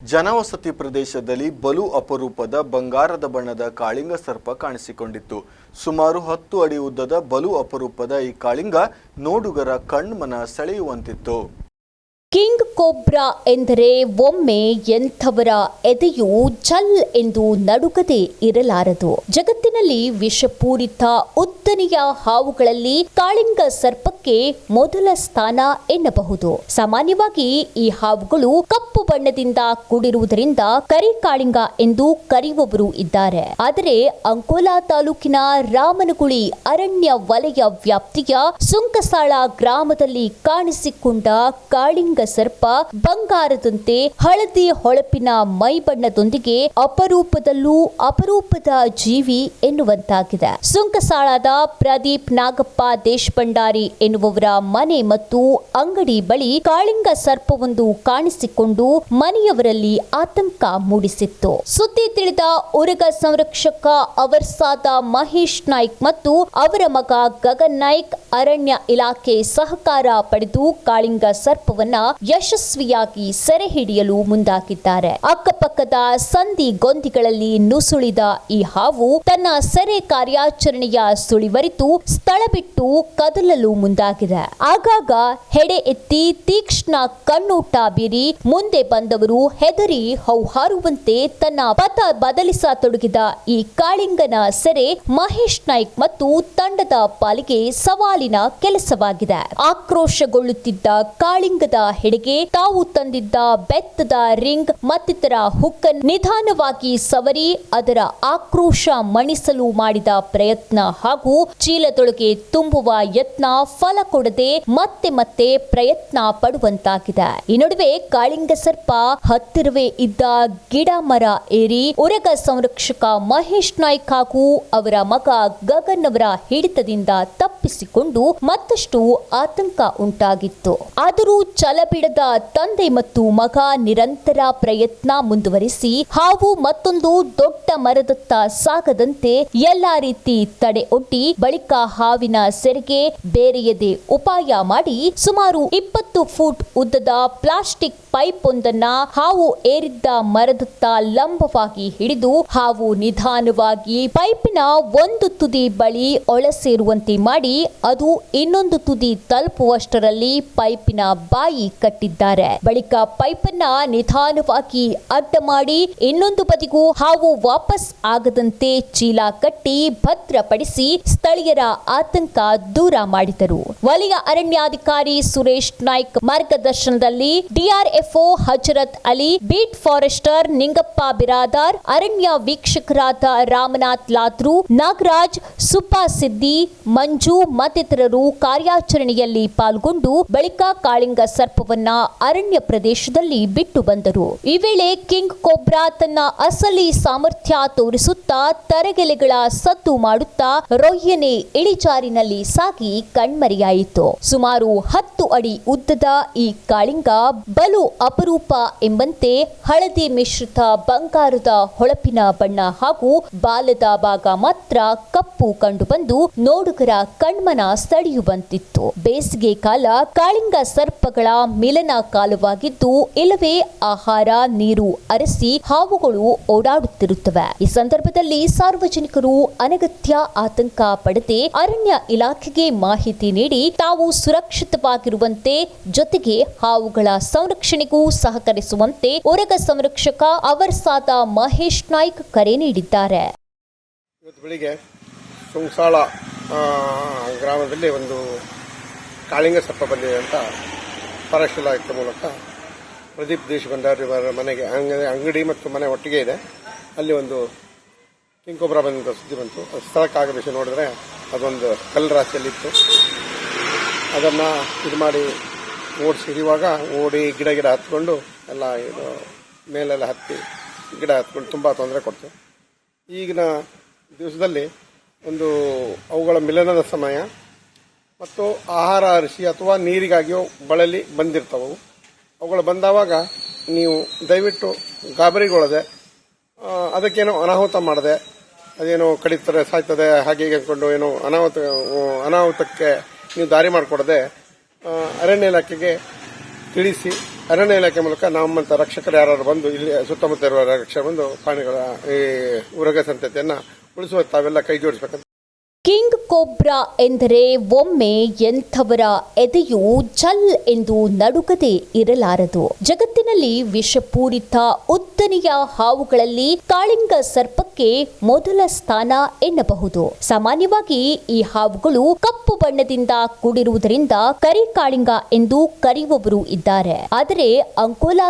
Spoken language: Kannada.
ಜನವಸತಿ ಪ್ರದೇಶದಲ್ಲಿ ಬಲು ಅಪರೂಪದ ಬಂಗಾರದ ಬಣ್ಣದ ಕಾಳಿಂಗ ಸರ್ಪ ಕಾಣಿಸಿಕೊಂಡಿತ್ತು. ಸುಮಾರು 10 ಅಡಿ ಉದ್ದದ ಬಲು ಅಪರೂಪದ ಈ ಕಾಳಿಂಗ ನೋಡುಗರ ಕಣ್ಮನ ಸೆಳೆಯುವಂತಿತ್ತು. ಕಿಂಗ್ ಕೋಬ್ರಾ ಎಂದರೆ ಒಮ್ಮೆ ಎಂಥವರ ಎದೆಯು ಛಲ್ ಎಂದು ನಡುಗದೆ ಇರಲಾರದು. ಜಗತ್ತಿನಲ್ಲಿ ವಿಷಪೂರಿತ ಉದ್ದನೆಯ ಹಾವುಗಳಲ್ಲಿ ಕಾಳಿಂಗ ಸರ್ಪಕ್ಕೆ ಮೊದಲ ಸ್ಥಾನ ಎನ್ನಬಹುದು. ಸಾಮಾನ್ಯವಾಗಿ ಈ ಹಾವುಗಳು ಕಪ್ಪು ಬಣ್ಣದಿಂದ ಕೂಡಿರುವುದರಿಂದ ಕರಿ ಕಾಳಿಂಗ ಎಂದು ಕರೆಯುವವರು ಇದ್ದಾರೆ. ಆದರೆ ಅಂಕೋಲಾ ತಾಲೂಕಿನ ರಾಮನಗುಳಿ ಅರಣ್ಯ ವಲಯ ವ್ಯಾಪ್ತಿಯ ಸುಂಕಸಾಳ ಗ್ರಾಮದಲ್ಲಿ ಕಾಣಿಸಿಕೊಂಡ ಕಾಳಿಂಗ ಸರ್ಪ ಬಂಗಾರದಂತೆ ಹಳದಿ ಹೊಳಪಿನ ಮೈಬಣ್ಣದೊಂದಿಗೆ ಅಪರೂಪದಲ್ಲೂ ಅಪರೂಪದ ಜೀವಿ ಎನ್ನುವಂತಾಗಿದೆ. ಸುಂಕಸಾಳದ ಪ್ರದೀಪ್ ನಾಗಪ್ಪ ದೇಶಭಂಡಾರಿ ಎನ್ನುವವರ ಮನೆ ಮತ್ತು ಅಂಗಡಿ ಬಳಿ ಕಾಳಿಂಗ ಸರ್ಪವೊಂದು ಕಾಣಿಸಿಕೊಂಡು ಮನೆಯವರಲ್ಲಿ ಆತಂಕ ಮೂಡಿಸಿತ್ತು. ಸುದ್ದಿ ತಿಳಿದ ಉರಗ ಸಂರಕ್ಷಕ ಅವರ್ಸಾದ ಮಹೇಶ್ ನಾಯ್ಕ್ ಮತ್ತು ಅವರ ಮಗ ಗಗನ್ ನಾಯ್ಕ್ ಅರಣ್ಯ ಇಲಾಖೆ ಸಹಕಾರ ಪಡೆದು ಕಾಳಿಂಗ ಸರ್ಪವನ್ನ ಯಶಸ್ವಿಯಾಗಿ ಸೆರೆ ಹಿಡಿಯಲು ಮುಂದಾಗಿದ್ದಾರೆ. ಅಕ್ಕಪಕ್ಕದ ಸಂಧಿ ಗೊಂದಿಗಳಲ್ಲಿ ನುಸುಳಿದ ಈ ಹಾವು ತನ್ನ ಸೆರೆ ಕಾರ್ಯಾಚರಣೆಯ ಸುಳಿವರಿತು ಸ್ಥಳ ಬಿಟ್ಟು ಕದಲಲು ಮುಂದಾಗಿದೆ. ಆಗಾಗ ಹೆಡೆ ಎತ್ತಿ ತೀಕ್ಷ್ಣ ಕಣ್ಣೋಟ ಬೀರಿ ಮುಂದೆ ಬಂದವರು ಹೆದರಿ ಹೌಹಾರುವಂತೆ ತನ್ನ ಪಥ ಬದಲಿಸತೊಡಗಿದ ಈ ಕಾಳಿಂಗನ ಸೆರೆ ಮಹೇಶ್ ನಾಯ್ಕ್ ಮತ್ತು ತಂಡದ ಪಾಲಿಗೆ ಸವಾಲಿನ ಕೆಲಸವಾಗಿದೆ. ಆಕ್ರೋಶಗೊಳ್ಳುತ್ತಿದ್ದ ಕಾಳಿಂಗದ ಹೆಡೆಗೆ ತಾವು ತಂದಿದ್ದ ಬೆತ್ತದ ರಿಂಗ್ ಮತ್ತಿತರ ಹುಕ್ಕನ್ನು ನಿಧಾನವಾಗಿ ಸವರಿ ಅದರ ಆಕ್ರೋಶ ಮಣಿಸಲು ಮಾಡಿದ ಪ್ರಯತ್ನ ಹಾಗೂ ಚೀಲದೊಳಗೆ ತುಂಬುವ ಯತ್ನ ಫಲ ಕೊಡದೆ ಮತ್ತೆ ಮತ್ತೆ ಪ್ರಯತ್ನ ಪಡುವಂತಾಗಿದೆ. ಈ ನಡುವೆ ಕಾಳಿಂಗ ಸರ್ಪ ಹತ್ತಿರವೇ ಇದ್ದ ಗಿಡ ಮರ ಏರಿ ಉರಗ ಸಂರಕ್ಷಕ ಮಹೇಶ್ ನಾಯ್ಕ್ ಹಾಗೂ ಅವರ ಮಗ ಗಗನ್ ಅವರ ಹಿಡಿತದಿಂದ ತಪ್ಪಿಸಿಕೊಂಡು ಮತ್ತಷ್ಟು ಆತಂಕ ಉಂಟಾಗಿತ್ತು. ಆದರೂ ಛಲಬಿಡದ ತಂದೆ ಮತ್ತು ಮಗ ನಿರಂತರ ಪ್ರಯತ್ನ ಮುಂದುವರಿಸಿ ಹಾವು ಮತ್ತೊಂದು ದೊಡ್ಡ ಮರದತ್ತ ಸಾಗದಂತೆ ಎಲ್ಲಾ ರೀತಿ ತಡೆ ಒಡ್ಡಿ ಬಳಿಕ ಹಾವಿನ ಸೆರೆಗೆ ಬೇರೆಯದೇ ಉಪಾಯ ಮಾಡಿ ಸುಮಾರು 20 ಫೂಟ್ ಉದ್ದದ ಪ್ಲಾಸ್ಟಿಕ್ ಪೈಪ್ ಒಂದನ್ನ ಹಾವು ಏರಿದ್ದ ಮರದತ್ತ ಲಂಬವಾಗಿ ಹಿಡಿದು ಹಾವು ನಿಧಾನವಾಗಿ ಪೈಪಿನ ಒಂದು ತುದಿ ಬಳಿ ಒಳಸೇರುವಂತೆ ಮಾಡಿ ಅದು ಇನ್ನೊಂದು ತುದಿ ತಲುಪುವಷ್ಟರಲ್ಲಿ ಪೈಪಿನ ಬಾಯಿ ಕಟ್ಟಿದ್ದಾರೆ. ಬಳಿಕ ಪೈಪನ್ನ ನಿಧಾನವಾಗಿ ಅಡ್ಡ ಮಾಡಿ ಇನ್ನೊಂದು ಬದಿಗೂ ಹಾವು ವಾಪಸ್ ಆಗದಂತೆ ಚೀಲ ಕಟ್ಟಿ ಭದ್ರಪಡಿಸಿ ಸ್ಥಳೀಯರ ಆತಂಕ ದೂರ ಮಾಡಿದರು. ವಲಯ ಅರಣ್ಯಾಧಿಕಾರಿ ಸುರೇಶ್ ನಾಯ್ಕ್ ಮಾರ್ಗದರ್ಶನದಲ್ಲಿ DRFO Hazrat Ali, beet forester Ningappa Biradar, ಅರಣ್ಯ ವೀಕ್ಷಕರಾದ ರಾಮನಾಥ್ ಲಾದ್ರು, ನಾಗರಾಜ್, ಸುಬ್ಬಾ ಸಿದ್ದಿ, ಮಂಜು ಮತ್ತಿತರರು ಕಾರ್ಯಾಚರಣೆಯಲ್ಲಿ ಪಾಲ್ಗೊಂಡು ಬಳಿಕ ಕಾಳಿಂಗ ಸರ್ಪವನ್ನ ಅರಣ್ಯ ಪ್ರದೇಶದಲ್ಲಿ ಬಿಟ್ಟು ಬಂದರು. ಈ ವೇಳೆ ಕಿಂಗ್ ಕೋಬ್ರಾ ತನ್ನ ಅಸಲಿ ಸಾಮರ್ಥ್ಯ ತೋರಿಸುತ್ತಾ ತರಗೆಲೆಗಳ ಸದ್ದು ಮಾಡುತ್ತಾ ರೊಯ್ಯನೆ ಇಳಿಜಾರಿನಲ್ಲಿ ಸಾಗಿ ಕಣ್ಮರೆಯಾಯಿತು. ಸುಮಾರು 10 ಅಡಿ ಉದ್ದದ ಈ ಕಾಳಿಂಗ ಬಲು ಅಪರೂಪ ಎಂಬಂತೆ ಹಳದಿ ಮಿಶ್ರಿತ ಬಂಗಾರದ ಹೊಳಪಿನ ಬಣ್ಣ ಹಾಗೂ ಬಾಲದ ಭಾಗ ಮಾತ್ರ ಕಪ್ಪು ಕಂಡುಬಂದು ನೋಡುಗರ ಕಣ್ಮನ ಸೆಳೆಯುವಂತಿತ್ತು. ಬೇಸಿಗೆ ಕಾಲ ಕಾಳಿಂಗ ಸರ್ಪಗಳ ಮಿಲನ ಕಾಲವಾಗಿದ್ದು ಇಲ್ಲವೇ ಆಹಾರ ನೀರು ಅರಸಿ ಹಾವುಗಳು ಓಡಾಡುತ್ತಿರುತ್ತವೆ. ಈ ಸಂದರ್ಭದಲ್ಲಿ ಸಾರ್ವಜನಿಕರು ಅನಗತ್ಯ ಆತಂಕ ಪಡದೆ ಅರಣ್ಯ ಇಲಾಖೆಗೆ ಮಾಹಿತಿ ನೀಡಿ ತಾವು ಸುರಕ್ಷಿತವಾಗಿರುವಂತೆ ಜೊತೆಗೆ ಹಾವುಗಳ ಸಂರಕ್ಷಣೆಗೂ ಸಹಕರಿಸುವಂತೆ ಉರಗ ಸಂರಕ್ಷಕ ಅವರ್ಸಾದ ಮಹೇಶ್ ನಾಯ್ಕ್ ಕರೆ ನೀಡಿದ್ದಾರೆ. ಇವತ್ತು ಬೆಳಿಗ್ಗೆ ಸುಂಕಸಾಳ ಗ್ರಾಮದಲ್ಲಿ ಒಂದು ಕಾಳಿಂಗ ಸರ್ಪ ಬಂದಿದೆ ಅಂತ ಫಾರೆಸ್ಟ್ ಇಲಾಖೆ ಮೂಲಕ ಪ್ರದೀಪ್ ದೇಶಭಂಡಾರಿ ಅವರ ಮನೆಗೆ ಅಂಗಡಿ ಮತ್ತು ಮನೆ ಒಟ್ಟಿಗೆ ಇದೆ. ಅಲ್ಲಿ ಒಂದು ಕಿಂಗ್ ಕೋಬ್ರಾ ಬಂದಂಥ ಸುದ್ದಿ ಬಂತು. ಸ್ಥಳಕ್ಕೆ ಆಗಮಿಸಿ ನೋಡಿದ್ರೆ ಅದೊಂದು ಕಲ್ಲು ರಾಶಿಯಲ್ಲಿತ್ತು. ಅದನ್ನು ಇದು ಮಾಡಿ ಹಿಡಿಯುವಾಗ ಓಡಿ ಗಿಡ ಹತ್ಕೊಂಡು ಎಲ್ಲ ಇದು ಮೇಲೆಲ್ಲ ಹತ್ತಿ ಗಿಡ ಹತ್ಕೊಂಡು ತುಂಬ ತೊಂದರೆ ಕೊಡ್ತು. ಈಗಿನ ದಿವಸದಲ್ಲಿ ಒಂದು ಅವುಗಳ ಮಿಲನದ ಸಮಯ ಮತ್ತು ಆಹಾರ ಅರಿಸಿ ಅಥವಾ ನೀರಿಗಾಗಿಯೋ ಬಳಲಿ ಬಂದಿರ್ತವೆ. ಅವುಗಳು ಬಂದಾವಾಗ ನೀವು ದಯವಿಟ್ಟು ಗಾಬರಿಗೊಳ್ಳದೆ ಅದಕ್ಕೇನೋ ಅನಾಹುತ ಮಾಡದೆ ಅದೇನೋ ಕಡಿತಾರೆ ಸಾಯ್ತದೆ ಹಾಗೆ ಅಂದ್ಕೊಂಡು ಏನೋ ಅನಾಹುತಕ್ಕೆ ನೀವು ದಾರಿ ಮಾಡಿಕೊಡದೆ ಅರಣ್ಯ ಇಲಾಖೆಗೆ ತಿಳಿಸಿ ಅರಣ್ಯ ಇಲಾಖೆ ಮೂಲಕ ನಮ್ಮಂತ ರಕ್ಷಕರು ಯಾರು ಬಂದು ಇಲ್ಲಿ ಸುತ್ತಮುತ್ತ ಇರುವ ರಕ್ಷಕರು ಬಂದು ಪ್ರಾಣಿಗಳ ಈ ಉರಗ ಸಂತತಿಯನ್ನ ಉಳಿಸುವ ತಾವೆಲ್ಲ ಕೈ ಜೋಡಿಸಬೇಕಂತ. ಕಿಂಗ್ ಕೋಬ್ರಾ ಎಂದರೆ ಒಮ್ಮೆ ಎಂಥವರ ಎದೆಯೂ ಛಲ್ ಎಂದು ನಡುಗದೆ ಇರಲಾರದು. ಜಗತ್ತಿನಲ್ಲಿ ವಿಷಪೂರಿತ ಉದ್ದನೆಯ ಹಾವುಗಳಲ್ಲಿ ಕಾಳಿಂಗ ಸರ್ಪಕ್ಕೆ ಮೊದಲ ಸ್ಥಾನ ಎನ್ನಬಹುದು. ಸಾಮಾನ್ಯವಾಗಿ ಈ ಹಾವುಗಳು ಕಪ್ಪು ಬಣ್ಣದಿಂದ ಕೂಡಿರುವುದರಿಂದ ಕರಿ ಕಾಳಿಂಗ ಎಂದು ಕರೆಯುವವರು ಇದ್ದಾರೆ. ಆದರೆ ಅಂಕೋಲಾ